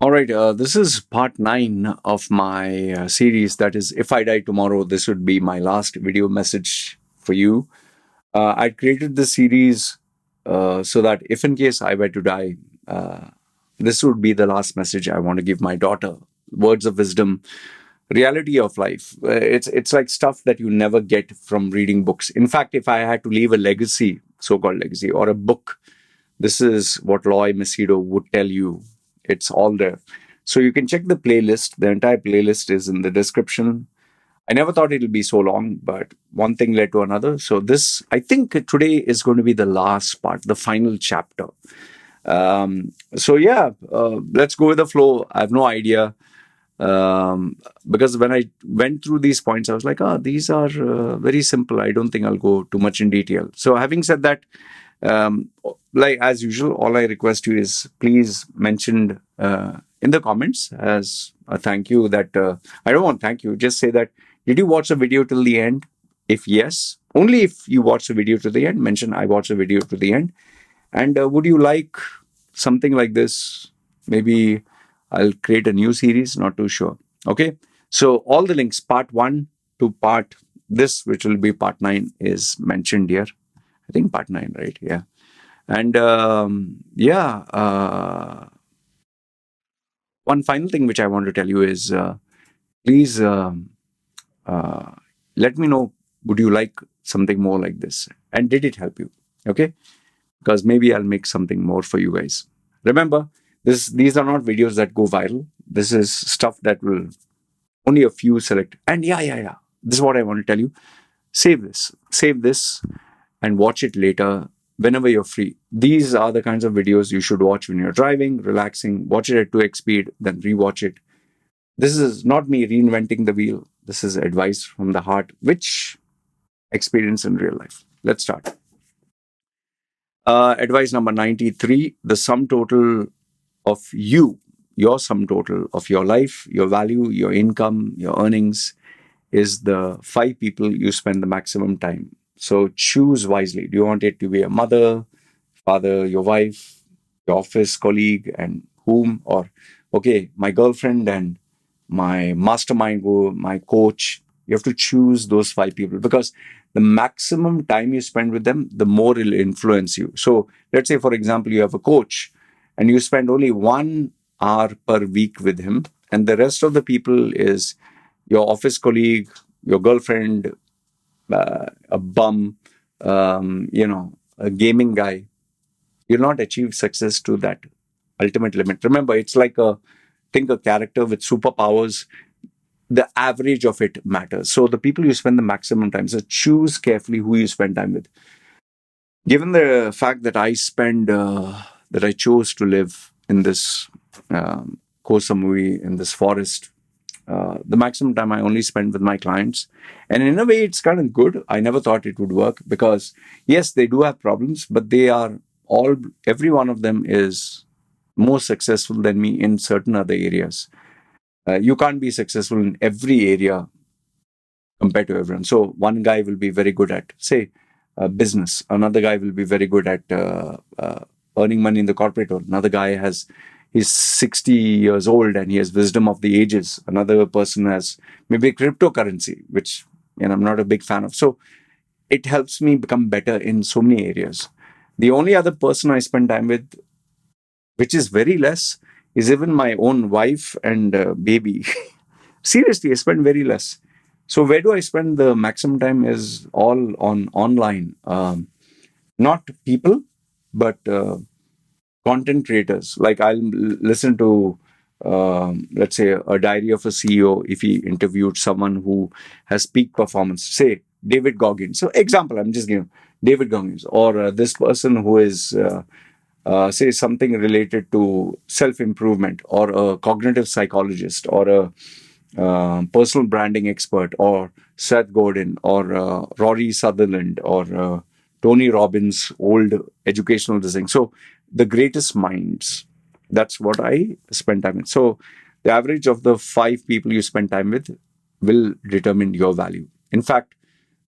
All right, this is part 9 of my series. That is, if I die tomorrow, this would be my last video message for you. I created this series so that if in case I were to die, this would be the last message I want to give my daughter. Words of wisdom, reality of life. It's like stuff that you never get from reading books. In fact, if I had to leave a legacy, so-called legacy, or a book, this is what Loy Machedo would tell you. It's all there. So you can check the playlist. The entire playlist is in the description. I never thought it'll be so long, but one thing led to another. So this, I think today is going to be the last part, the final chapter. So yeah, let's go with the flow. I have no idea. Because when I went through these points, I was like, these are very simple. I don't think I'll go too much in detail. So having said that, um, like as usual, all I request you is please mention in the comments as a thank you that I don't want thank you. Just say that did you watch the video till the end? If yes, only if you watch the video to the end, mention I watched the video to the end. And would you like something like this? Maybe I'll create a new series, not too sure. Okay. So all the links, part 1 to part this, which will be part 9, is mentioned here. I think part 9, right? Yeah. And yeah, one final thing which I want to tell you is please uh, let me know, would you like something more like this? And did it help you? Okay. Because maybe I'll make something more for you guys. Remember, these are not videos that go viral. This is stuff that will only a few select. And yeah. This is what I want to tell you. Save this, and watch it later whenever you're free. These are the kinds of videos you should watch when you're driving, relaxing. Watch it at 2x speed, then rewatch it. This is not me reinventing the wheel. This is advice from the heart, which experience in real life. Let's start. Advice number 93: the sum total of your sum total of your life, your value, your income, your earnings is the 5 people you spend the maximum time. So choose wisely. Do you want it to be a mother, father, your wife, your office colleague, and whom? Or, okay, my girlfriend and my mastermind, my coach. You have to choose those 5 people because the maximum time you spend with them, the more it'll influence you. So let's say, for example, you have a coach and you spend only 1 hour per week with him, and the rest of the people is your office colleague, your girlfriend, a bum, a gaming guy. You'll not achieve success to that ultimate limit. Remember, it's like think a character with superpowers. The average of it matters. So the people you spend the maximum time. So choose carefully who you spend time with. Given the fact that that I chose to live in this Koh Samui, in this forest, the maximum time I only spend with my clients. And in a way, it's kind of good. I never thought it would work because, yes, they do have problems, but every one of them is more successful than me in certain other areas. You can't be successful in every area compared to everyone. So one guy will be very good at, say, business. Another guy will be very good at earning money in the corporate world. Another guy he's 60 years old and he has wisdom of the ages. Another person has maybe cryptocurrency, which I'm not a big fan of. So it helps me become better in so many areas. The only other person I spend time with, which is very less, is even my own wife and baby. Seriously, I spend very less. So where do I spend the maximum time is all on online. Not people, but content creators. Like I'll listen to, let's say, a diary of a CEO if he interviewed someone who has peak performance, say David Goggins. So example, I'm just giving David Goggins, or this person who is, say, something related to self-improvement, or a cognitive psychologist, or a personal branding expert, or Seth Godin, or Rory Sutherland, or Tony Robbins' old educational design. So the greatest minds. That's what I spend time with. So the average of the 5 people you spend time with will determine your value. In fact,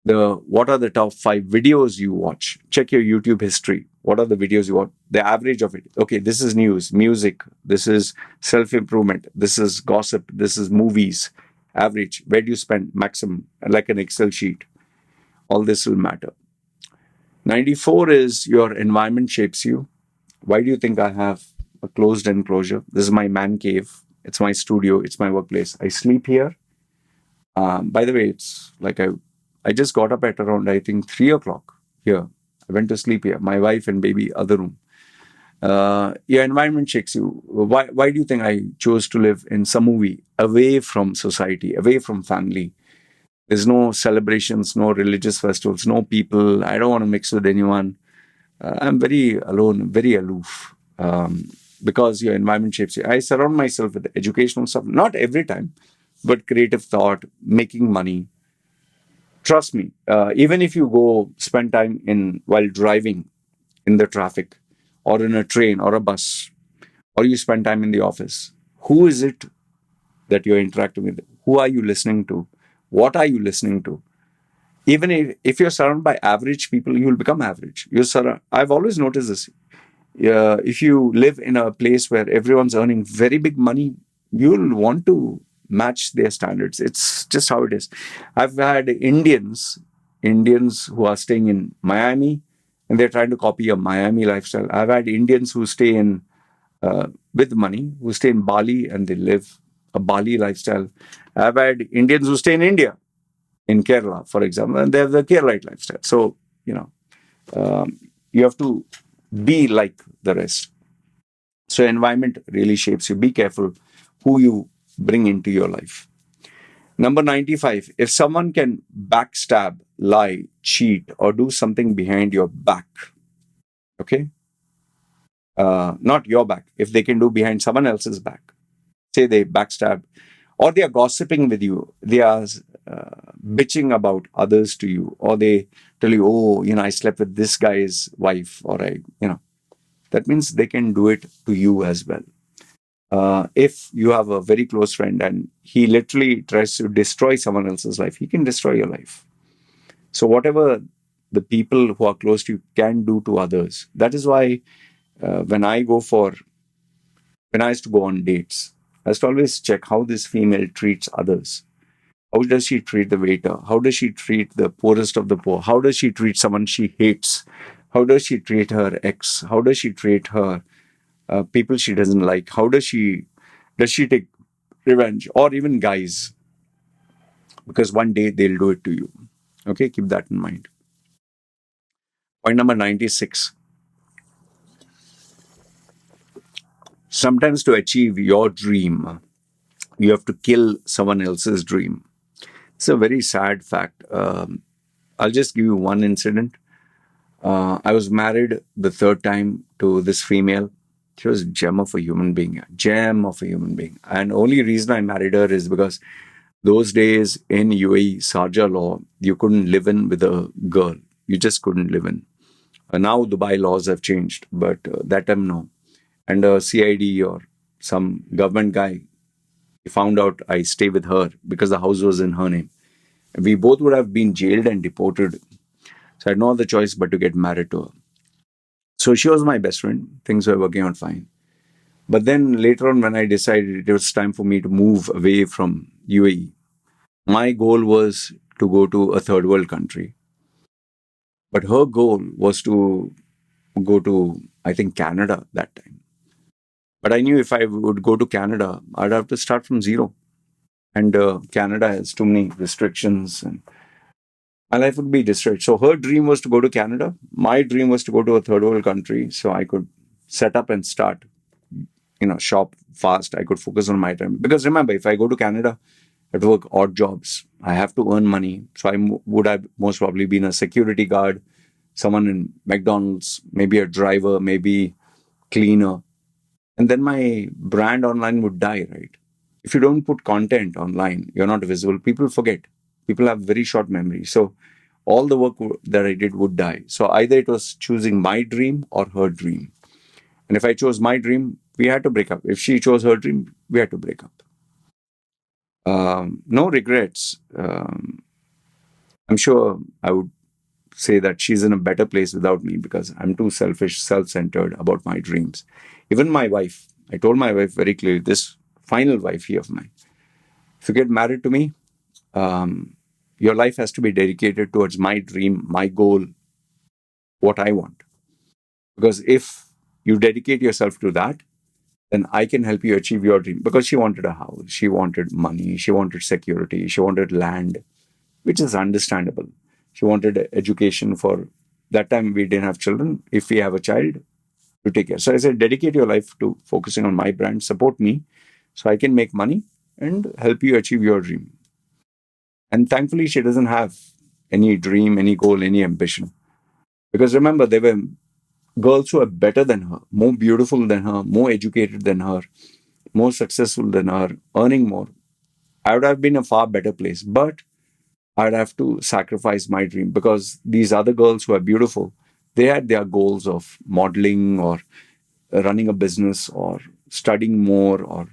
what are the top 5 videos you watch? Check your YouTube history. What are the videos you watch? The average of it. Okay, this is news, music, this is self-improvement, this is gossip, this is movies. Average. Where do you spend maximum? Like an Excel sheet. All this will matter. 94 is your environment shapes you. Why do you think I have a closed enclosure? This is my man cave. It's my studio. It's my workplace. I sleep here. By the way, it's like I just got up at around, I think, 3 o'clock here. I went to sleep here. My wife and baby, other room. Your environment shakes you. Why do you think I chose to live in some movie away from society, away from family? There's no celebrations, no religious festivals, no people. I don't want to mix with anyone. I'm very alone, very aloof, because your environment shapes you. I surround myself with educational stuff, not every time, but creative thought, making money. Trust me, even if you go spend time in while driving in the traffic, or in a train or a bus, or you spend time in the office, who is it that you're interacting with? Who are you listening to? What are you listening to? Even if you're surrounded by average people, you'll become average. I've always noticed this. If you live in a place where everyone's earning very big money, you'll want to match their standards. It's just how it is. I've had Indians who are staying in Miami, and they're trying to copy a Miami lifestyle. I've had Indians who stay in with money, who stay in Bali and they live a Bali lifestyle. I've had Indians who stay in India, in Kerala, for example, and they have the Keralite lifestyle. So, you have to be like the rest. So, environment really shapes you. Be careful who you bring into your life. Number 95, if someone can backstab, lie, cheat, or do something behind your back, okay, not your back, if they can do behind someone else's back, say they backstab, or they are gossiping with you, they are bitching about others to you, or they tell you, oh, I slept with this guy's wife, or that means they can do it to you as well. If you have a very close friend and he literally tries to destroy someone else's life, he can destroy your life. So whatever the people who are close to you can do to others, that is why when I used to go on dates, I used to always check how this female treats others. How does she treat the waiter? How does she treat the poorest of the poor? How does she treat someone she hates? How does she treat her ex? How does she treat her people she doesn't like? Does she take revenge? Or even guys, because one day they'll do it to you. Okay, keep that in mind. Point number 96. Sometimes to achieve your dream, you have to kill someone else's dream. It's a very sad fact. I'll just give you one incident. I was married the third time to this female. She was a gem of a human being. Gem of a human being. And only reason I married her is because those days in UAE, Sharjah law, you couldn't live in with a girl. You just couldn't live in. Now Dubai laws have changed, but that time no. And a CID or some government guy, he found out I stay with her because the house was in her name. We both would have been jailed and deported. So I had no other choice but to get married to her. So she was my best friend. Things were working out fine. But then later on, when I decided it was time for me to move away from UAE, my goal was to go to a third world country. But her goal was to go to, I think, Canada that time. But I knew if I would go to Canada, I'd have to start from zero. And Canada has too many restrictions and my life would be destroyed. So her dream was to go to Canada. My dream was to go to a third world country so I could set up and start, shop fast. I could focus on my time. Because remember, if I go to Canada, I have to work odd jobs. I have to earn money. So I would have most probably been a security guard, someone in McDonald's, maybe a driver, maybe cleaner. And then my brand online would die, right? If you don't put content online, you're not visible. People forget. People have very short memory. So all the work that I did would die. So either it was choosing my dream or her dream. And if I chose my dream, we had to break up. If she chose her dream, we had to break up. No regrets. I'm sure I would say that she's in a better place without me because I'm too selfish, self-centered about my dreams. Even my wife, I told my wife very clearly, this final wife here of mine, if you get married to me, your life has to be dedicated towards my dream, my goal, what I want. Because if you dedicate yourself to that, then I can help you achieve your dream. Because she wanted a house, she wanted money, she wanted security, she wanted land, which is understandable. She wanted education for that time we didn't have children. If we have a child, to take care. So I said, dedicate your life to focusing on my brand, support me so I can make money and help you achieve your dream. And thankfully, she doesn't have any dream, any goal, any ambition. Because remember, there were girls who are better than her, more beautiful than her, more educated than her, more successful than her, earning more. I would have been a far better place, but I'd have to sacrifice my dream because these other girls who are beautiful, they had their goals of modeling or running a business or studying more or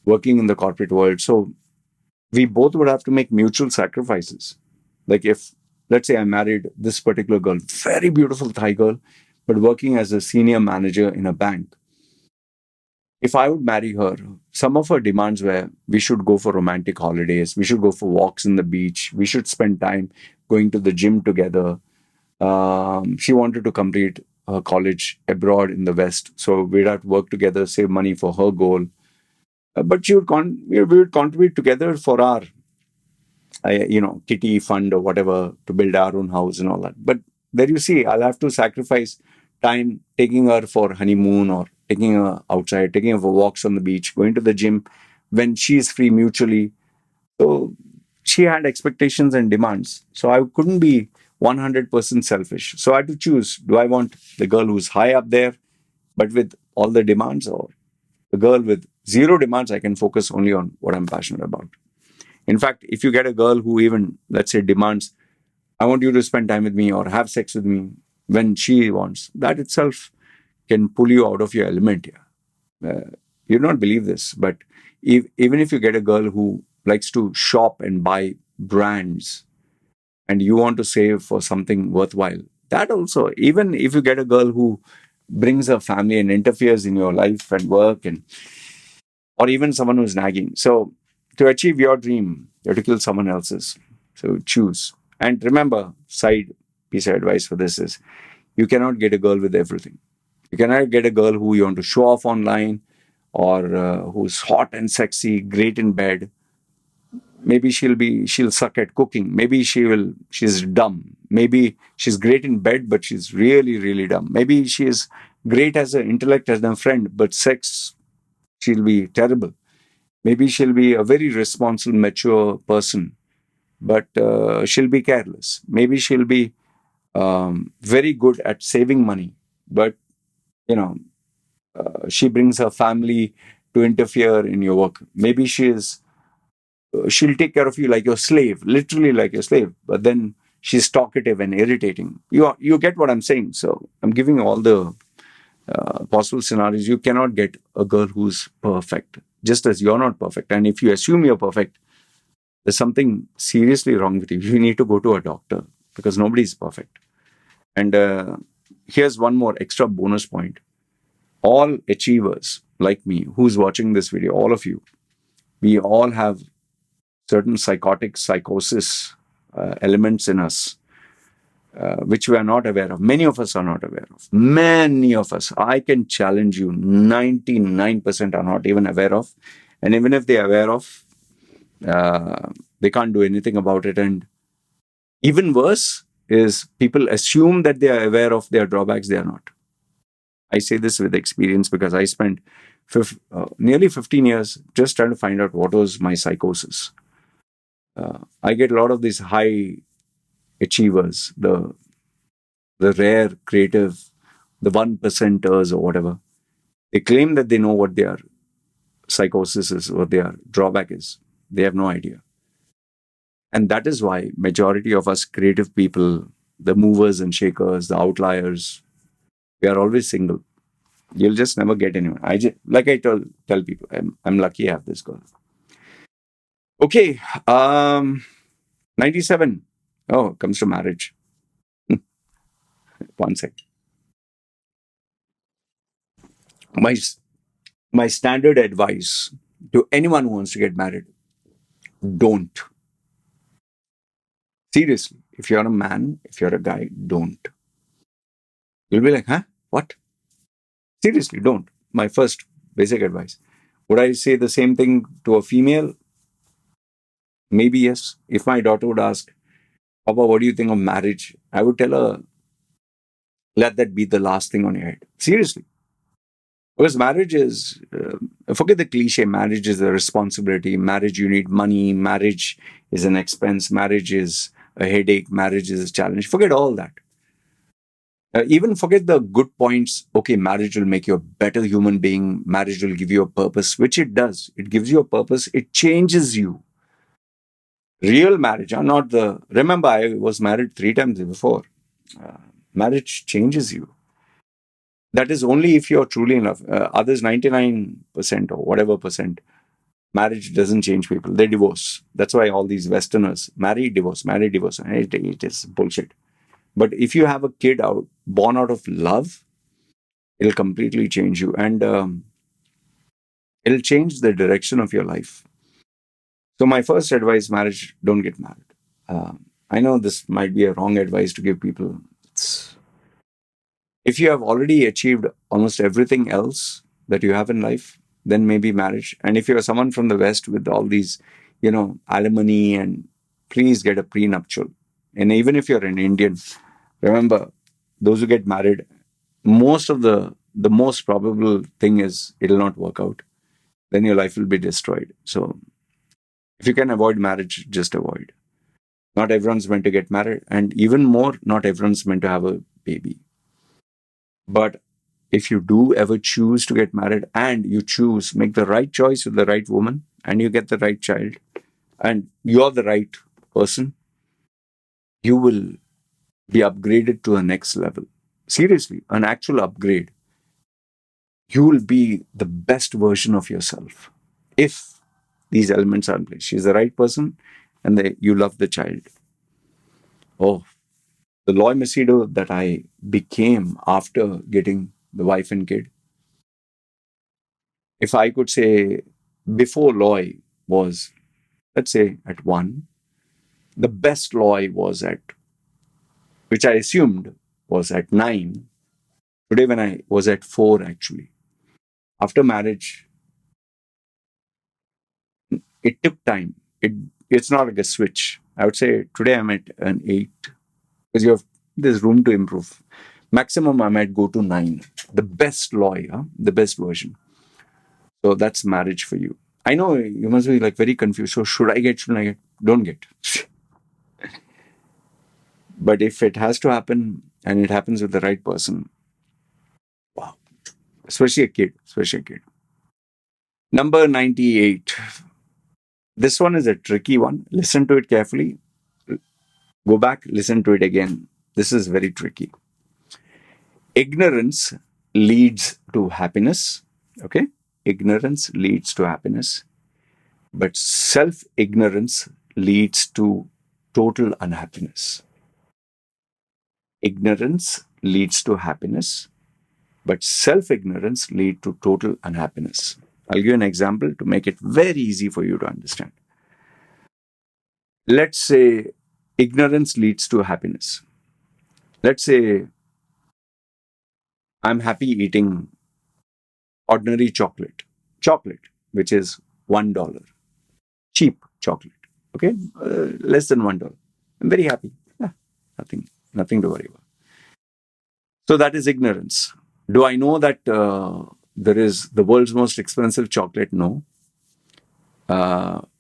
working in the corporate world. So we both would have to make mutual sacrifices. Like if, let's say, I married this particular girl, very beautiful Thai girl, but working as a senior manager in a bank. If I would marry her, some of her demands were we should go for romantic holidays, we should go for walks in the beach, we should spend time going to the gym together. She wanted to complete her college abroad in the West, so we'd have to work together, save money for her goal. But we would contribute together for our kitty fund or whatever to build our own house and all that. But there you see, I'll have to sacrifice time taking her for honeymoon or taking her outside, taking her for walks on the beach, going to the gym when she's free mutually. So she had expectations and demands. So I couldn't be 100% selfish. So I had to choose, do I want the girl who's high up there but with all the demands, or the girl with zero demands? I can focus only on what I'm passionate about. In fact, if you get a girl who even, let's say, demands, I want you to spend time with me or have sex with me when she wants, that itself can pull you out of your element here. You don't believe this, but even if you get a girl who likes to shop and buy brands and you want to save for something worthwhile, that also, even if you get a girl who brings her family and interferes in your life and work, and or even someone who's nagging. So to achieve your dream, you have to kill someone else's. So choose. And remember, side piece of advice for this is you cannot get a girl with everything. You cannot get a girl who you want to show off online or who's hot and sexy, great in bed. Maybe she'll suck at cooking. Maybe she's dumb. Maybe she's great in bed, but she's really, really dumb. Maybe she is great as an intellect, as a friend, but sex, she'll be terrible. Maybe she'll be a very responsible, mature person, but she'll be careless. Maybe she'll be very good at saving money, but you know, she brings her family to interfere in your work. Maybe she'll take care of you like your slave, literally like your slave, but then she's talkative and irritating. You get what I'm saying? So I'm giving you all the possible scenarios. You cannot get a girl who's perfect, just as you're not perfect. And if you assume you're perfect, there's something seriously wrong with you. You need to go to a doctor because nobody's perfect. And here's one more extra bonus point. All achievers like me, who's watching this video, all of you, we all have certain psychosis elements in us, which we are not aware of. Many of us are not aware of. Many of us, I can challenge you, 99% are not even aware of. And even if they are aware of, they can't do anything about it. And even worse is people assume that they are aware of their drawbacks. They are not. I say this with experience because I spent nearly 15 years just trying to find out what was my psychosis. I get a lot of these high achievers, the rare creative, the 1%ers or whatever. They claim that they know what their psychosis is, what their drawback is. They have no idea. And that is why majority of us creative people, the movers and shakers, the outliers, we are always single. You'll just never get anyone. Like I tell people, I'm lucky I have this girl. Okay, 97. Oh, it comes to marriage. One sec. My my standard advice to anyone who wants to get married: don't. Seriously, if you're a man, if you're a guy, don't. You'll be like, huh? What? Seriously, don't. My first basic advice. Would I say the same thing to a female? Maybe yes. If my daughter would ask, Papa, what do you think of marriage? I would tell her, let that be the last thing on your head. Seriously. Because marriage is, forget the cliche, marriage is a responsibility. Marriage, you need money. Marriage is an expense. Marriage is a headache. Marriage is a challenge. Forget all that. Even forget the good points. Okay, marriage will make you a better human being. Marriage will give you a purpose, which it does. It gives you a purpose. It changes you. Real marriage, not the. Remember, I was married 3 times before. Uh, Marriage changes you. That is only if you're truly in love. Others, 99% or whatever percent, marriage doesn't change people. They divorce. That's why all these Westerners marry, divorce, marry, divorce. It is bullshit. But if you have a kid born out of love, it'll completely change you, and it'll change the direction of your life. So my first advice: marriage, don't get married. I know this might be a wrong advice to give people. If you have already achieved almost everything else that you have in life, then maybe marriage. And if you're someone from the West with all these, alimony, and please get a prenuptial. And even if you're an Indian, remember, those who get married, the most probable thing is it'll not work out. Then your life will be destroyed. So if you can avoid marriage, just avoid. Not everyone's meant to get married, and even more, not everyone's meant to have a baby. But if you do ever choose to get married, and you make the right choice with the right woman, and you get the right child, and you're the right person, you will be upgraded to a next level. Seriously, an actual upgrade. You will be the best version of yourself if these elements are in place. She's the right person, and you love the child. Oh, the Loy Machedo that I became after getting the wife and kid. If I could say, before Loy was, let's say, at 1, the best Loy was at, which I assumed was at 9. Today, when I was at 4, actually. After marriage, it took time. It's not like a switch. I would say today I'm at an 8, because there's room to improve. Maximum I might go to 9. The best Loy, the best version. So that's marriage for you. I know you must be like very confused. So should I get? Should I get? Don't get. But if it has to happen, and it happens with the right person, wow. Especially a kid. Especially a kid. Number 98. This one is a tricky one. Listen to it carefully. Go back, listen to it again. This is very tricky. Ignorance leads to happiness. Okay? Ignorance leads to happiness. But self-ignorance leads to total unhappiness. Ignorance leads to happiness, but self-ignorance leads to total unhappiness. I'll give you an example to make it very easy for you to understand. Let's say ignorance leads to happiness. Let's say I'm happy eating ordinary chocolate, which is $1, cheap chocolate. Okay, less than $1. I'm very happy. Yeah, nothing to worry about. So that is ignorance. Do I know that there is the world's most expensive chocolate? No.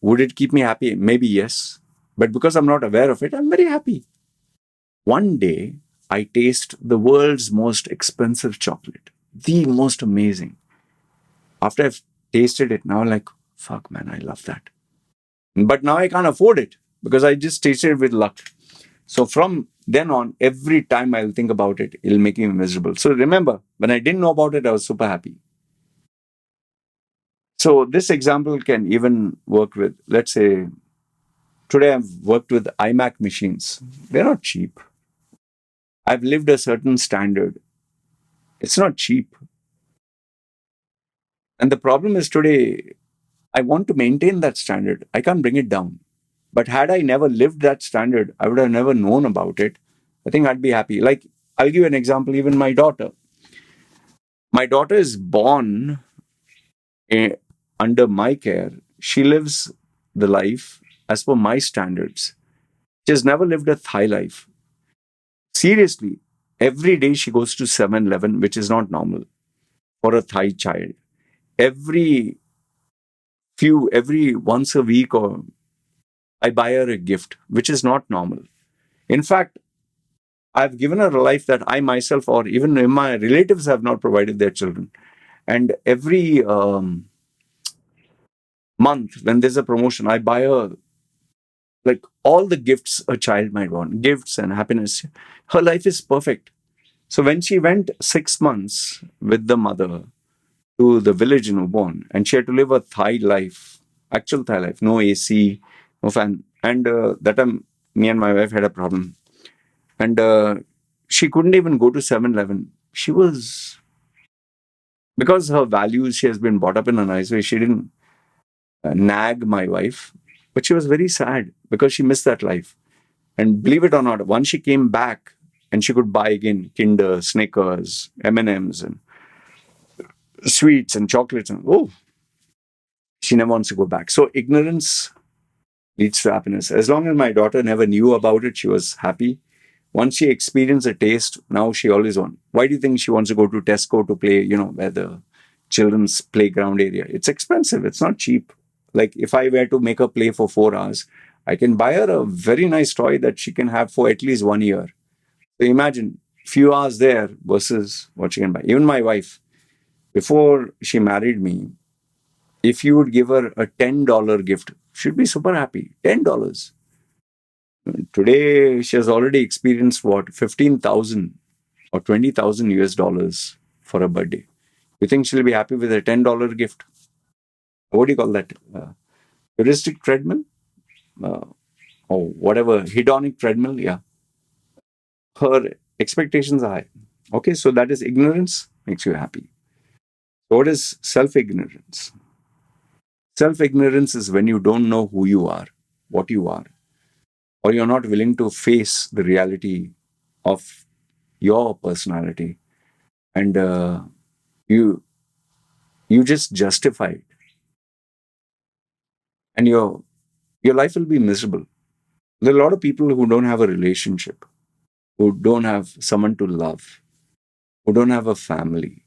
Would it keep me happy? Maybe yes. But because I'm not aware of it, I'm very happy. One day, I taste the world's most expensive chocolate, the most amazing. After I've tasted it, now I'm like, fuck, man, I love that. But now I can't afford it because I just tasted it with luck. So from then on, every time I'll think about it, it'll make me miserable. So remember, when I didn't know about it, I was super happy. So this example can even work with, let's say, today I've worked with iMac machines. They're not cheap. I've lived a certain standard. It's not cheap. And the problem is today, I want to maintain that standard. I can't bring it down. But had I never lived that standard, I would have never known about it. I think I'd be happy. Like, I'll give you an example, even my daughter. My daughter is born eh, under my care. She lives the life as per my standards. She has never lived a Thai life. Seriously, every day she goes to 7-Eleven, which is not normal for a Thai child. Every every once a week, or I buy her a gift, which is not normal. In fact, I've given her a life that I myself or even my relatives have not provided their children. And every month, when there's a promotion, I buy her like all the gifts a child might want, gifts and happiness. Her life is perfect. So when she went 6 months with the mother to the village in Ubon, and she had to live a Thai life, actual Thai life, no AC, no fan. And that time, me and my wife had a problem. And she couldn't even go to 7-Eleven. She was, because her values, she has been brought up in a nice way. She didn't nag my wife, but she was very sad because she missed that life. And believe it or not, once she came back and she could buy again Kinder, Snickers, M&Ms, and sweets and chocolates, and oh, she never wants to go back. So ignorance leads to happiness. As long as my daughter never knew about it, she was happy. Once she experienced a taste, now she always wants. Why do you think she wants to go to Tesco to play, where the children's playground area? It's expensive. It's not cheap. Like if I were to make her play for 4 hours, I can buy her a very nice toy that she can have for at least 1 year. So imagine few hours there versus what she can buy. Even my wife, before she married me, if you would give her a $10 gift, she'd be super happy. $10. Today, she has already experienced what, 15,000 or 20,000 US dollars for a birthday. You think she'll be happy with a $10 gift? What do you call that? Heuristic treadmill? Uh, or whatever, hedonic treadmill? Yeah. Her expectations are high. Okay, so that is ignorance, makes you happy. So what is self ignorance? Self ignorance is when you don't know who you are, what you are, or you're not willing to face the reality of your personality, and you you just justify it, and your life will be miserable. There are a lot of people who don't have a relationship, who don't have someone to love, who don't have a family.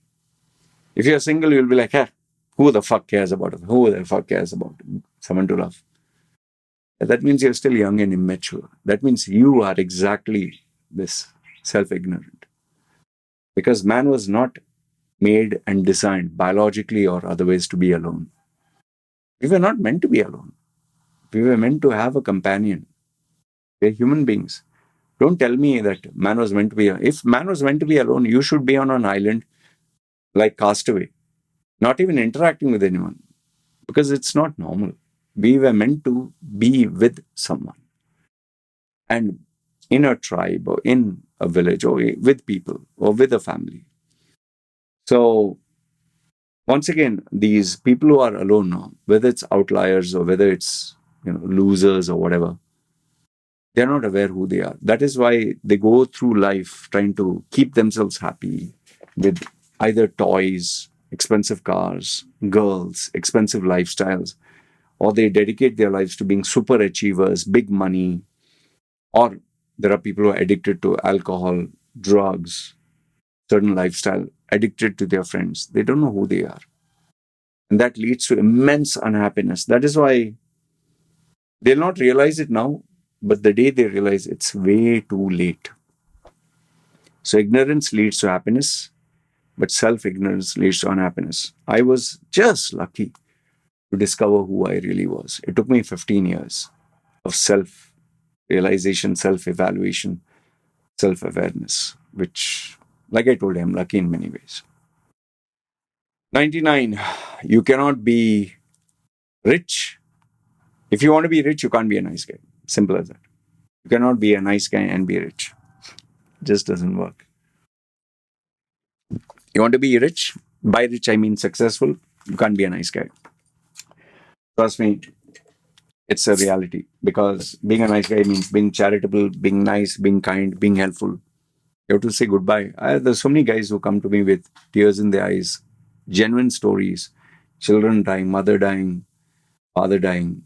If you're single, you'll be like, hey, who the fuck cares about it? Who the fuck cares about someone to love? That means you're still young and immature. That means you are exactly this, self-ignorant. Because man was not made and designed biologically or otherwise to be alone. We were not meant to be alone. We were meant to have a companion. We're human beings. Don't tell me that man was meant to be. If man was meant to be alone, you should be on an island like Castaway, not even interacting with anyone, because it's not normal. We were meant to be with someone, and in a tribe or in a village or with people or with a family. So once again, these people who are alone now, whether it's outliers or whether it's losers or whatever, they're not aware who they are. That is why they go through life trying to keep themselves happy with either toys, expensive cars, girls, expensive lifestyles, or they dedicate their lives to being super achievers, big money, or there are people who are addicted to alcohol, drugs, certain lifestyle, addicted to their friends. They don't know who they are. And that leads to immense unhappiness. That is why they'll not realize it now, but the day they realize, it's way too late. So ignorance leads to happiness, but self-ignorance leads to unhappiness. I was just lucky to discover who I really was. It took me 15 years of self-realization, self-evaluation, self-awareness, which, like I told you, I'm lucky in many ways. 99, you cannot be rich. If you want to be rich, you can't be a nice guy. Simple as that. You cannot be a nice guy and be rich. Just doesn't work. You want to be rich? By rich, I mean successful. You can't be a nice guy. Trust me, it's a reality. Because being a nice guy means being charitable, being nice, being kind, being helpful. You have to say goodbye. There's so many guys who come to me with tears in their eyes, genuine stories, children dying, mother dying, father dying,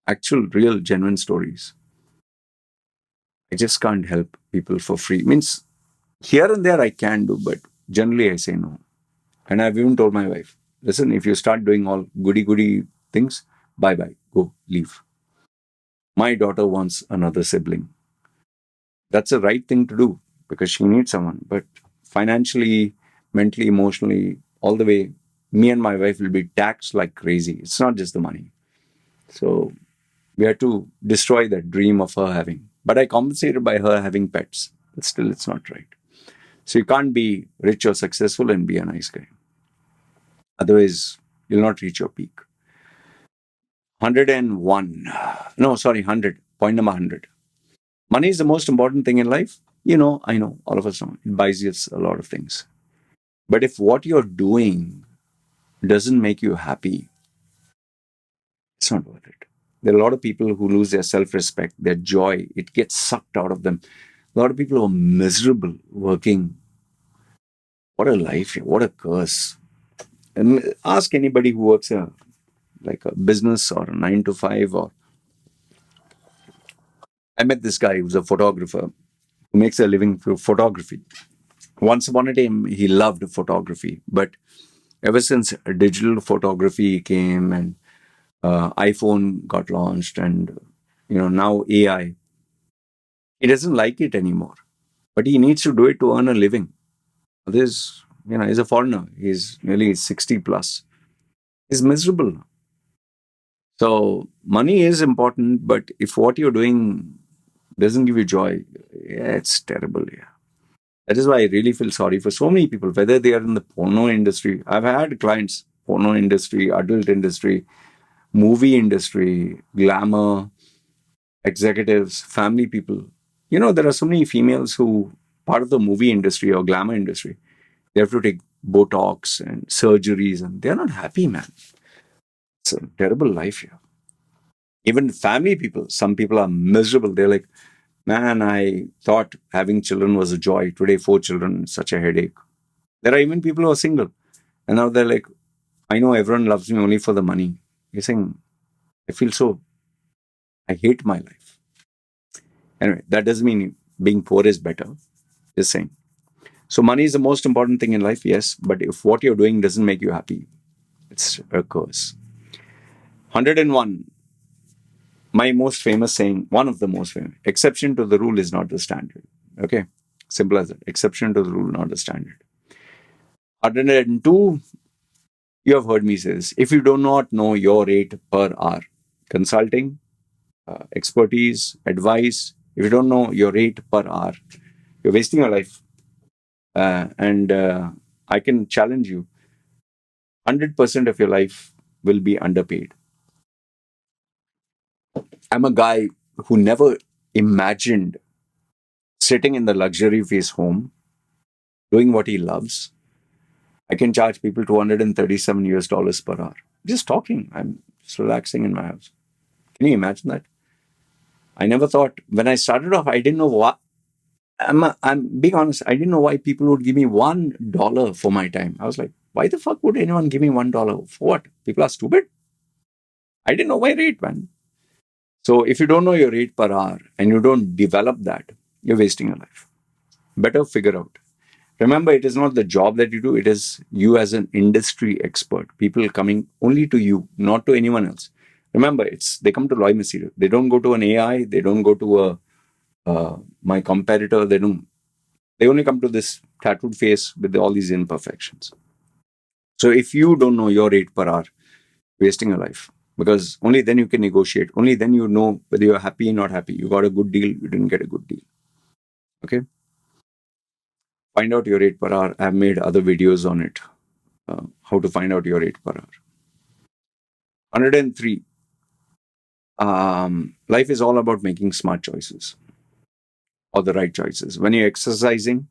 actual, real, genuine stories. I just can't help people for free. Means here and there I can do, but generally I say no. And I've even told my wife, listen, if you start doing all goody goody things, bye bye, go, leave. My daughter wants another sibling. That's the right thing to do because she needs someone. But financially, mentally, emotionally, all the way, me and my wife will be taxed like crazy. It's not just the money. So we had to destroy that dream of her having. But I compensated by her having pets. But still, it's not right. So you can't be rich or successful and be a nice guy. Otherwise, you'll not reach your peak. 101. No, sorry, 100. Point number 100. Money is the most important thing in life. I know, all of us know. It buys us a lot of things. But if what you're doing doesn't make you happy, it's not worth it. There are a lot of people who lose their self respect, their joy. It gets sucked out of them. A lot of people who are miserable working. What a life, what a curse. And ask anybody who works like a business or a 9 to 5 or I met this guy who's a photographer who makes a living through photography. Once upon a time, he loved photography, but ever since digital photography came and iPhone got launched, and now AI, he doesn't like it anymore. But he needs to do it to earn a living. This, he's a foreigner. He's nearly 60 plus. He's miserable. So money is important, but if what you're doing doesn't give you joy, yeah, it's terrible. Yeah. That is why I really feel sorry for so many people, whether they are in the porno industry. I've had clients, porno industry, adult industry, movie industry, glamour, executives, family people. There are so many females who, part of the movie industry or glamour industry, they have to take Botox and surgeries and they're not happy, man. It's a terrible life here. Even family people, some people are miserable. They're like, man, I thought having children was a joy. Today, 4 children, such a headache. There are even people who are single. And now they're like, I know everyone loves me only for the money. You're saying, I hate my life. Anyway, that doesn't mean being poor is better. Just saying. So money is the most important thing in life, yes. But if what you're doing doesn't make you happy, it's a curse. 101. My most famous saying, one of the most famous, exception to the rule is not the standard. Okay? Simple as that. Exception to the rule, not the standard. 102. You have heard me say this. If you do not know your rate per hour, consulting, expertise, advice, if you don't know your rate per hour, you're wasting your life. And I can challenge you 100% of your life will be underpaid. I'm a guy who never imagined sitting in the luxury of his home, doing what he loves. I can charge people $237 per hour. Just talking. I'm just relaxing in my house. Can you imagine that? I never thought, when I started off, I didn't know what. I'm being honest, I didn't know why people would give me $1 for my time. I was like, why the fuck would anyone give me $1? For what? People are stupid? I didn't know my rate, man. So if you don't know your rate per hour and you don't develop that, you're wasting your life. Better figure out. Remember, it is not the job that you do, it is you as an industry expert. People coming only to you, not to anyone else. Remember, they come to Loy Machedo. They don't go to an AI, they don't go to my competitor, they only come to this tattooed face with all these imperfections. So if you don't know your rate per hour, wasting your life. Because only then you can negotiate. Only then you know whether you're happy or not happy. You got a good deal, you didn't get a good deal. Okay? Find out your rate per hour. I've made other videos on it. How to find out your rate per hour. 103. Life is all about making smart choices. or the right choices? When you're exercising,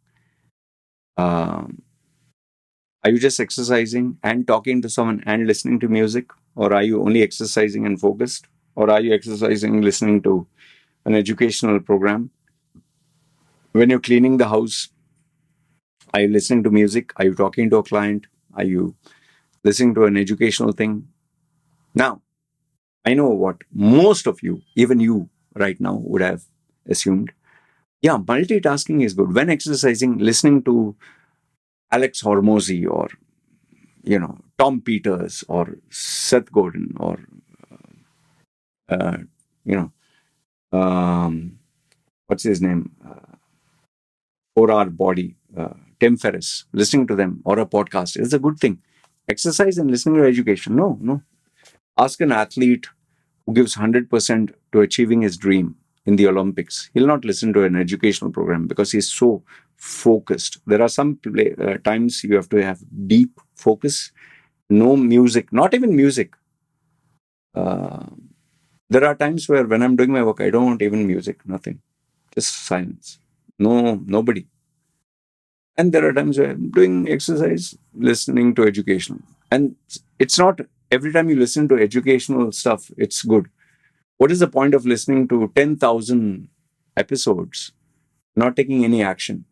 um, are you just exercising and talking to someone and listening to music? Or are you only exercising and focused? Or are you exercising, listening to an educational program? When you're cleaning the house, are you listening to music? Are you talking to a client? Are you listening to an educational thing? Now, I know what most of you, even you right now, would have assumed. Yeah, multitasking is good. When exercising, listening to Alex Hormozy or, Tom Peters or Seth Godin or, uh, you know, what's his name? 4 Hour Body, Tim Ferriss, listening to them or a podcast is a good thing. Exercise and listening to education, no, no. Ask an athlete who gives 100% to achieving his dream in the Olympics. He'll not listen to an educational program because he's so focused. There are some times you have to have deep focus, no music, not even music. Uh, there are times where when I'm doing my work, I don't want even music, nothing, just silence. No, nobody. And there are times where I'm doing exercise, listening to educational. And it's not every time you listen to educational stuff, it's good. What is the point of listening to 10,000 episodes, not taking any action?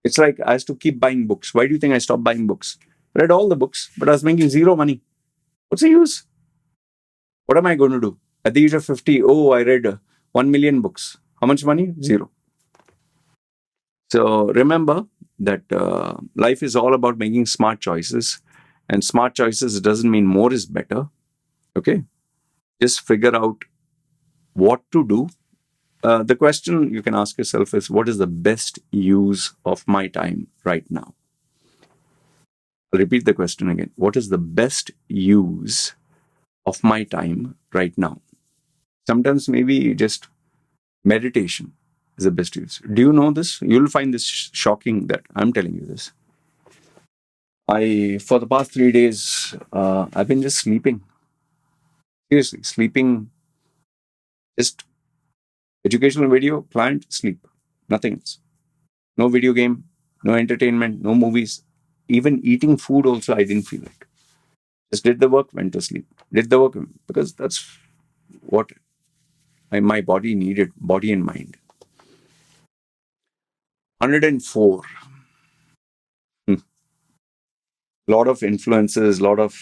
It's like I used to keep buying books. Why do you think I stopped buying books? Read all the books, but I was making zero money. What's the use? What am I going to do? At the age of 50, oh, I read 1 million books. How much money? Zero. So remember that life is all about making smart choices. And smart choices doesn't mean more is better. Okay? Just figure out what to do. The question you can ask yourself is, what is the best use of my time right now? I'll repeat the question again. What is the best use of my time right now? Sometimes maybe just meditation is the best use. Do you know this? You'll find this shocking that I'm telling you this. For the past 3 days, I've been just sleeping. Seriously, sleeping, just educational video, client, sleep. Nothing else. No video game, no entertainment, no movies. Even eating food also, I didn't feel like. Just did the work, went to sleep. Did the work because that's what my body needed, body and mind. 104. Hmm. Lot of influencers, lot of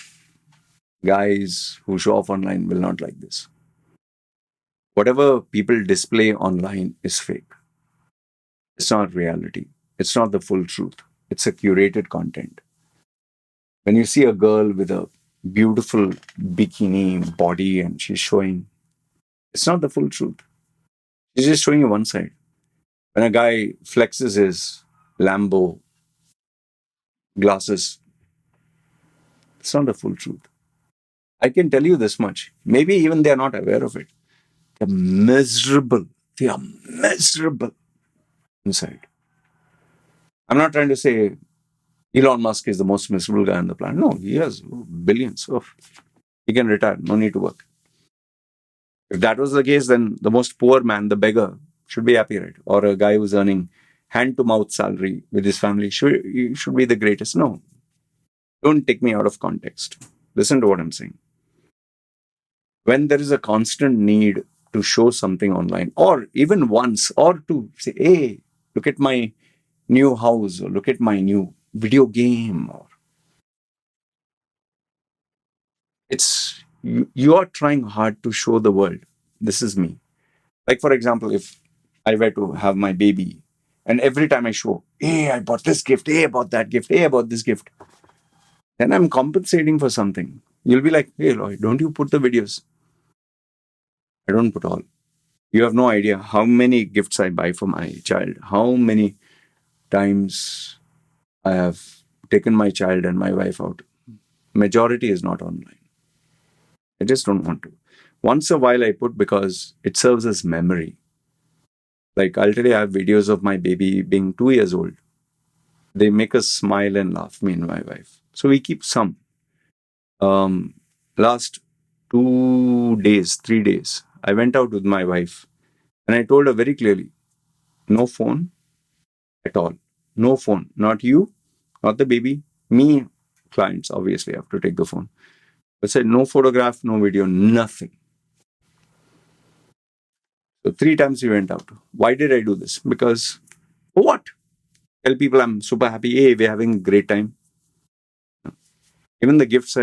guys who show off online will not like this. Whatever people display online is fake. It's not reality. It's not the full truth. It's a curated content. When you see a girl with a beautiful bikini body and she's showing, it's not the full truth. She's just showing you one side. When a guy flexes his Lambo glasses, it's not the full truth. I can tell you this much. Maybe even they are not aware of it. They're miserable. They are miserable inside. I'm not trying to say Elon Musk is the most miserable guy on the planet. No, he has billions of. He can retire. No need to work. If that was the case, then the most poor man, the beggar, should be happy, right? Or a guy who's earning hand to mouth salary with his family should be the greatest. No, don't take me out of context. Listen to what I'm saying. When there is a constant need to show something online, or even once, or to say, hey, look at my new house, or look at my new video game, or you are trying hard to show the world, this is me. Like, for example, if I were to have my baby, and every time I show, hey, I bought this gift, hey, I bought that gift, hey, I bought this gift, then I'm compensating for something. You'll be like, hey, Loy, don't you put the videos? I don't put all. You have no idea how many gifts I buy for my child, how many times I have taken my child and my wife out. Majority is not online. I just don't want to. Once a while I put because it serves as memory. Like, I'll tell you, I have videos of my baby being 2 years old. They make us smile and laugh, me and my wife. So we keep some. Last 2 days, 3 days, I went out with my wife And I told her very clearly, no phone at all. No phone. Not you, not the baby. Me, clients, obviously, have to take the phone. But said no photograph, no video, nothing. So 3 times we went out. Why did I do this? Because for what? Tell people I'm super happy. Hey, we're having a great time. Even the gifts,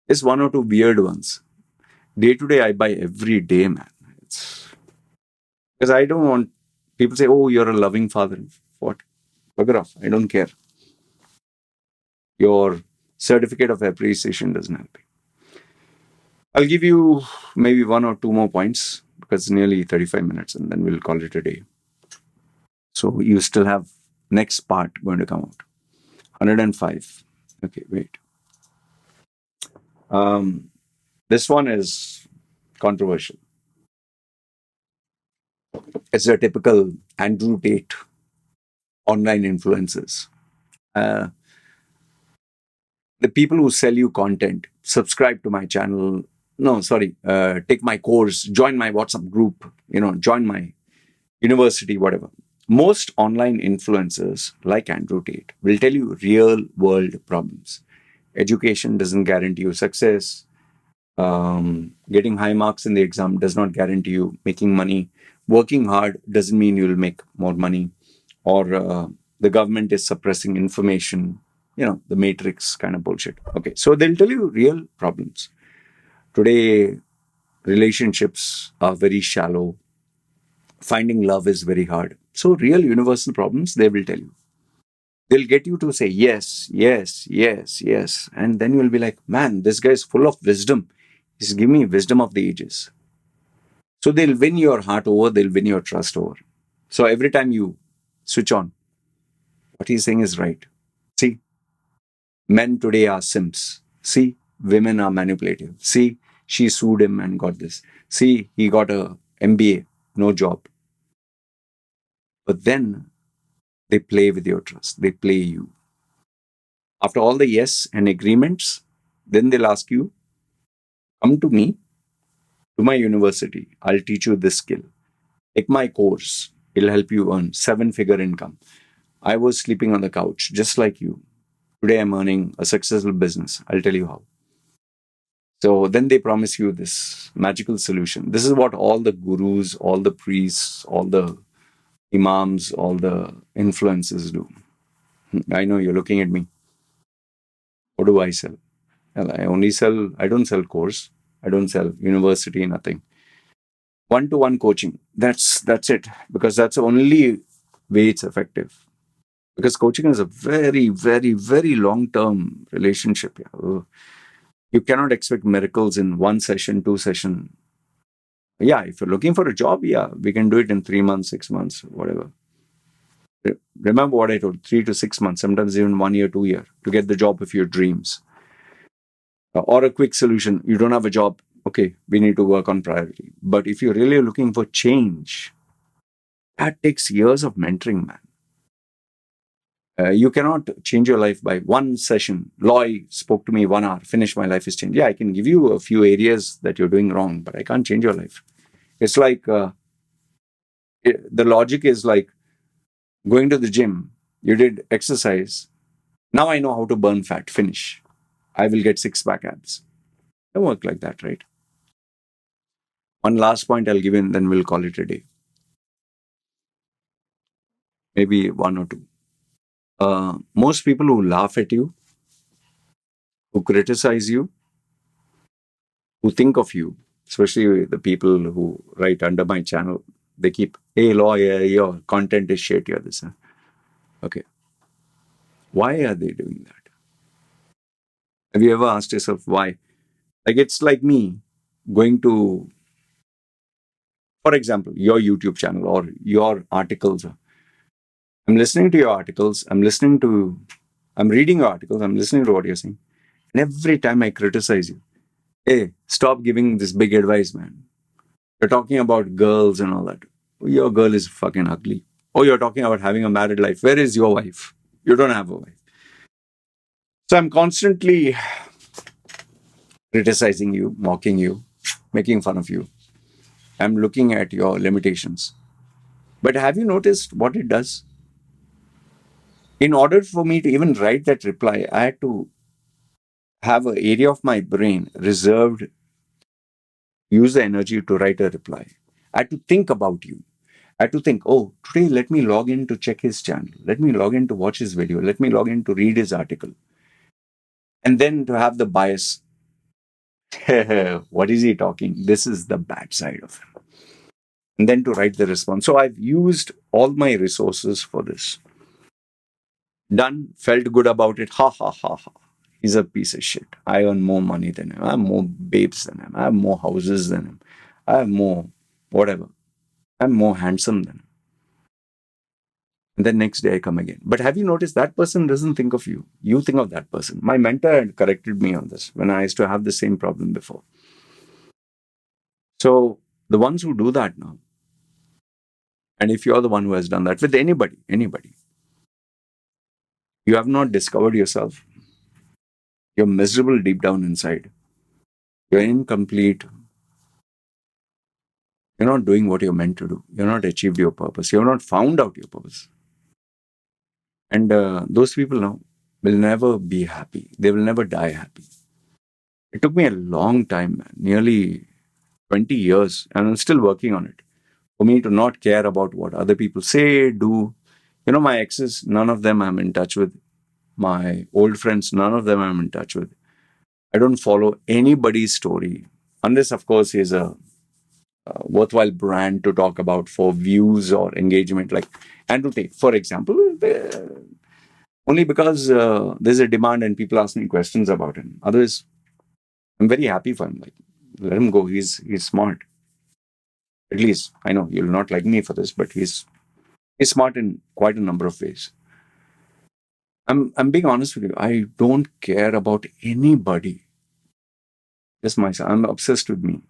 just one or two weird ones. Day to day, I buy every day, man. It's because I don't want people say, "Oh, you're a loving father." What? Bugger off. I don't care. Your certificate of appreciation doesn't help me. I'll give you maybe one or two more points because it's nearly 35 minutes, and then we'll call it a day. So you still have next part going to come out. 105. Okay, wait. This one is controversial. It's a typical Andrew Tate online influencers. Uh, the people who sell you content, subscribe to my channel. No, sorry, take my course, join my WhatsApp group, join my university, whatever. Most online influencers, like Andrew Tate, will tell you real world problems. Education doesn't guarantee you success. Getting high marks in the exam does not guarantee you making money. Working hard doesn't mean you'll make more money. Or the government is suppressing information. The matrix kind of bullshit. Okay, so they'll tell you real problems. Today, relationships are very shallow. Finding love is very hard. So, real universal problems, they will tell you. They'll get you to say yes, yes, yes, yes. And then you'll be like, man, this guy is full of wisdom. He's giving me wisdom of the ages. So they'll win your heart over, they'll win your trust over. So every time you switch on, what he's saying is right. See, men today are simps. See, women are manipulative. See, she sued him and got this. See, he got a MBA, no job. But then they play with your trust. They play you. After all the yes and agreements, then they'll ask you, come to me, to my university. I'll teach you this skill. Take my course. It'll help you earn 7-figure income. I was sleeping on the couch, just like you. Today I'm earning a successful business. I'll tell you how. So then they promise you this magical solution. This is what all the gurus, all the priests, all the imams, all the influencers do. I know you're looking at me. What do I sell? Well, I don't sell course. I don't sell university, nothing. One-to-one coaching. That's it. Because that's the only way it's effective. Because coaching is a very, very, very long-term relationship. You cannot expect miracles in one session, 2 sessions. Yeah, if you're looking for a job, yeah, we can do it in 3 months, 6 months, whatever. Remember what I told, 3 to 6 months, sometimes even 1 year, 2 years to get the job of your dreams. Or a quick solution. You don't have a job. Okay, we need to work on priority. But if you're really looking for change, that takes years of mentoring, man. You cannot change your life by one session. Loy spoke to me 1 hour, finish, my life is changed. Yeah, I can give you a few areas that you're doing wrong, but I can't change your life. It's like the logic is like going to the gym. You did exercise. Now I know how to burn fat. Finish. I will get 6-pack abs. Don't work like that, right? One last point I'll give you, and then we'll call it a day. Maybe one or two. Most people who laugh at you, who criticize you, who think of you, especially the people who write under my channel, they keep, hey, lawyer, your content is shit, you're this. Okay. Why are they doing that? Have you ever asked yourself why? Like, it's like me going to, for example, your YouTube channel or your articles. I'm listening to your articles. I'm reading your articles. I'm listening to what you're saying. And every time I criticize you, hey, stop giving this big advice, man. You're talking about girls and all that. Your girl is fucking ugly. Oh, you're talking about having a married life. Where is your wife? You don't have a wife. So I'm constantly criticizing you, mocking you, making fun of you. I'm looking at your limitations. But have you noticed what it does? In order for me to even write that reply, I had to have an area of my brain reserved, use the energy to write a reply. I had to think about you. I had to think, oh, today let me log in to check his channel. Let me log in to watch his video. Let me log in to read his article. And then to have the bias. What is he talking? This is the bad side of him. And then to write the response. So I've used all my resources for this. Done, felt good about it. Ha ha ha ha. He's a piece of shit. I earn more money than him. I have more babes than him. I have more houses than him. I have more whatever. I'm more handsome than him. And then next day I come again. But have you noticed that person doesn't think of you? You think of that person. My mentor had corrected me on this when I used to have the same problem before. So the ones who do that now, and if you're the one who has done that with anybody, you have not discovered yourself. You're miserable deep down inside. You're incomplete. You're not doing what you're meant to do. You're not achieved your purpose. You're not found out your purpose. And those people now will never be happy. They will never die happy. It took me a long time, man, nearly 20 years, and I'm still working on it, for me to not care about what other people say, do. You know, my exes, none of them I'm in touch with. My old friends, none of them I'm in touch with. I don't follow anybody's story, unless, of course, he's a worthwhile brand to talk about for views or engagement. Like Andrew Tate, for example, only because there's a demand and people ask me questions about him. Otherwise, I'm very happy for him. Like, let him go. He's smart. At least I know you'll not like me for this, but he's smart in quite a number of ways. I'm being honest with you. I don't care about anybody. Just myself. I'm obsessed with me.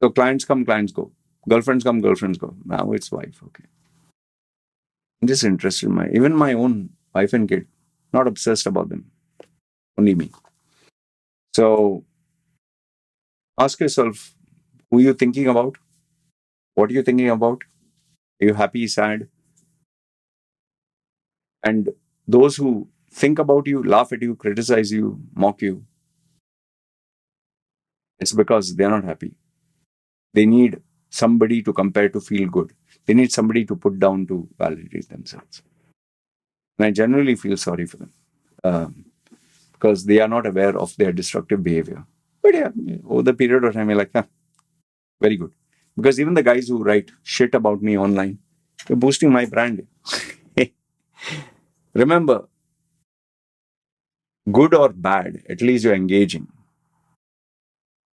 So clients come, clients go. Girlfriends come, girlfriends go. Now it's wife. Okay. I'm just interested in even my own wife and kid. Not obsessed about them. Only me. So ask yourself, who are you thinking about? What are you thinking about? Are you happy, sad? And those who think about you, laugh at you, criticize you, mock you, it's because they're not happy. They need somebody to compare to feel good. They need somebody to put down to validate themselves. And I generally feel sorry for them because they are not aware of their destructive behavior. But yeah, over the period of time, you're like, very good. Because even the guys who write shit about me online, they're boosting my brand. Remember, good or bad, at least you're engaging.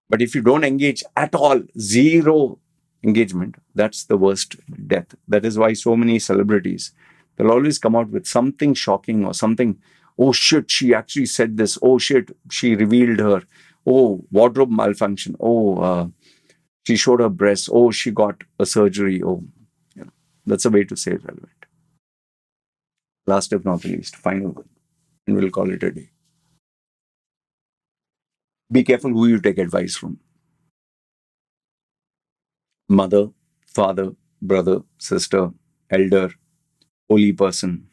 But if you don't engage at all, zero engagement, that's the worst death. That is why so many celebrities, they'll always come out with something shocking or something. Oh shit, she actually said this. Oh shit, she revealed her. Oh, wardrobe malfunction. Oh, she showed her breasts. Oh, she got a surgery. Oh, that's a way to say relevant. Last if not the least, final one. And we'll call it a day. Be careful who you take advice from. Mother, father, brother, sister, elder, holy person.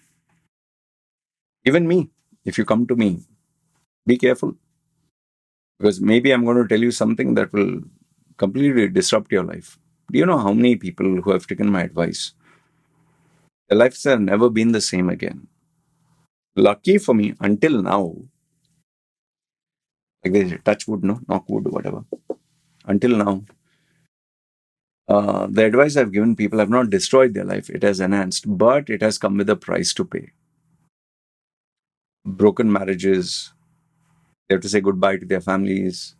Even me, if you come to me, be careful. Because maybe I'm going to tell you something that will completely disrupt your life. Do you know how many people who have taken my advice, their lives have never been the same again? Lucky for me, until now, like they say, touch wood, no, knock wood, whatever. Until now, the advice I've given people have not destroyed their life. It has enhanced, but it has come with a price to pay. Broken marriages, they have to say goodbye to their families.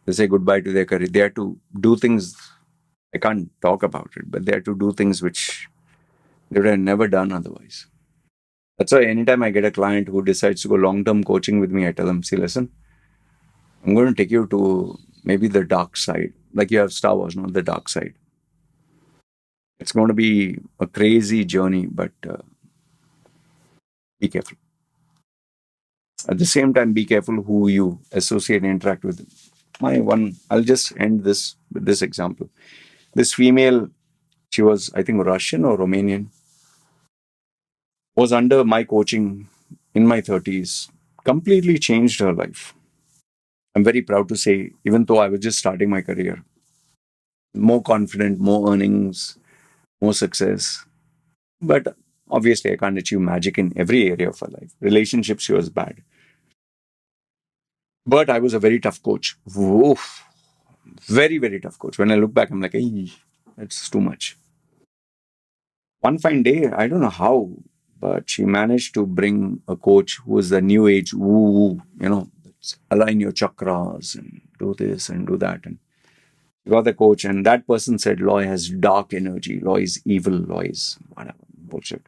They say goodbye to their career. They have to do things, I can't talk about it, but they have to do things which they would have never done otherwise. That's why anytime I get a client who decides to go long-term coaching with me, I tell them, see, listen, I'm going to take you to maybe the dark side. Like you have Star Wars, no? The dark side. It's going to be a crazy journey, but be careful. At the same time, be careful who you associate and interact with. I'll just end this with this example. This female, she was, I think, Russian or Romanian, was under my coaching in my 30s, completely changed her life. I'm very proud to say, even though I was just starting my career, more confident, more earnings, more success. But obviously, I can't achieve magic in every area of her life. Relationships, she was bad. But I was a very tough coach. Oof. Very, very tough coach. When I look back, I'm like, hey, that's too much. One fine day, I don't know how, but she managed to bring a coach who was the new age woo woo, align your chakras and do this and do that. And you got the coach, and that person said, Loy has dark energy, Loy is evil, Loy is whatever, bullshit.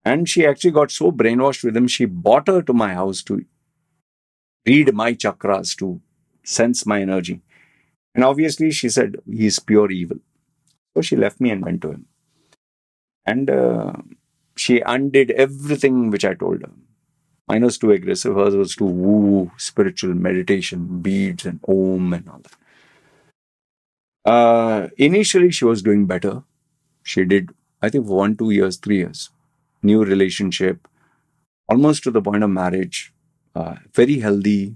And she actually got so brainwashed with him, she brought her to my house to read my chakras, to sense my energy. And obviously, she said, he's pure evil. So she left me and went to him. And she undid everything which I told her. Mine was too aggressive, hers was too woo, spiritual meditation, beads and om and all that. Initially, she was doing better. She did, I think, 1, 2 years, 3 years. New relationship, almost to the point of marriage, very healthy.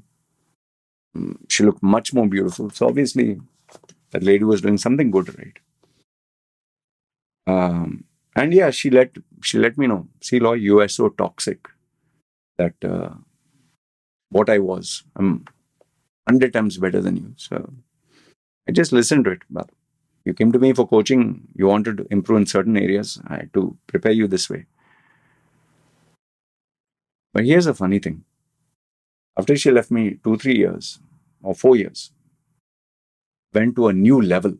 She looked much more beautiful. So obviously, that lady was doing something good, right? And yeah, she let me know. See, Loy, you are so toxic that what I was, I'm 100 times better than you. So I just listened to it. But you came to me for coaching. You wanted to improve in certain areas. I had to prepare you this way. But here's a funny thing. After she left me 2, 3 years or 4 years, went to a new level.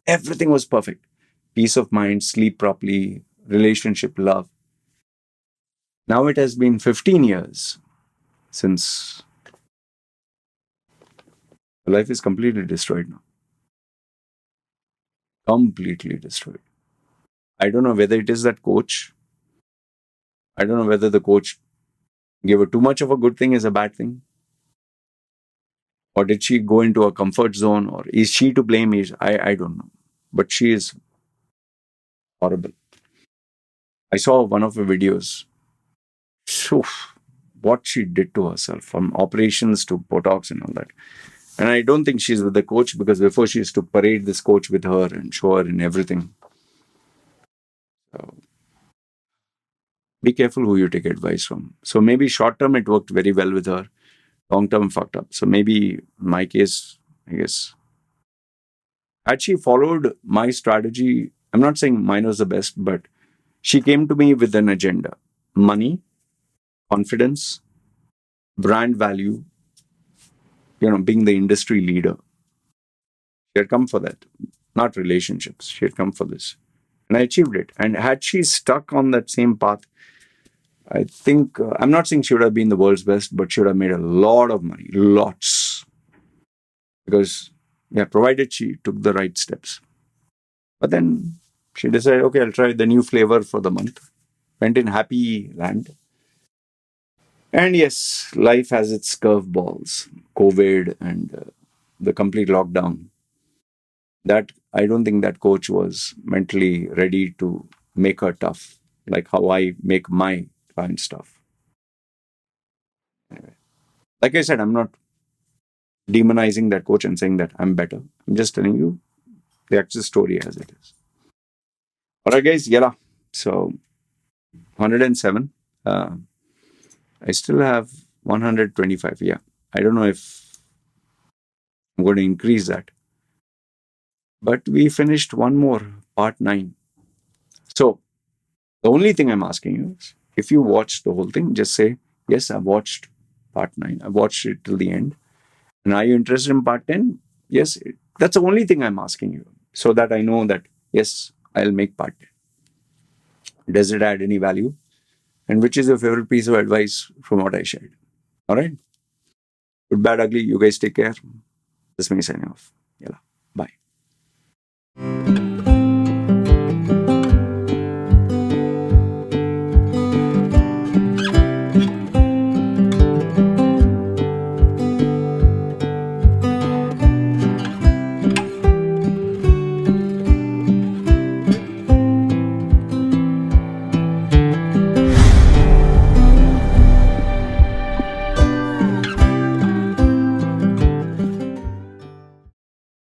Everything was perfect. Peace of mind, sleep properly, relationship, love. Now it has been 15 years since life is completely destroyed now. Completely destroyed. I don't know whether it is that coach. I don't know whether the coach gave her too much of a good thing is a bad thing. Or did she go into a comfort zone? Or is she to blame? I don't know. But she is horrible. I saw one of her videos. Phew, what she did to herself, from operations to Botox and all that. And I don't think she's with the coach, because before she used to parade this coach with her and show her in everything. So be careful who you take advice from. So maybe short term it worked very well with her. Long term fucked up. So maybe in my case, I guess, had she followed my strategy, I'm not saying mine was the best, but she came to me with an agenda: money, confidence, brand value, being the industry leader. She had come for that, not relationships. She had come for this. And I achieved it. And had she stuck on that same path, I think, I'm not saying she would have been the world's best, but she would have made a lot of money, lots. Because, yeah, provided she took the right steps. But then she decided, okay, I'll try the new flavor for the month. Went in happy land. And yes, life has its curveballs, COVID and the complete lockdown. That I don't think that coach was mentally ready to make her tough, like how I make my clients tough. Anyway, like I said, I'm not demonizing that coach and saying that I'm better. I'm just telling you the actual story as it is. All right, guys. Yeah. So 107. I still have 125. Yeah. I don't know if I'm going to increase that. But we finished one more, part 9. So the only thing I'm asking you is, if you watched the whole thing, just say, yes, I've watched part 9. I've watched it till the end. And are you interested in part 10? Yes. That's the only thing I'm asking you, so that I know that, yes, I'll make part 10. Does it add any value? And which is your favorite piece of advice from what I shared? All right. Good, bad, ugly. You guys take care. This is me signing off. Yeah. Bye.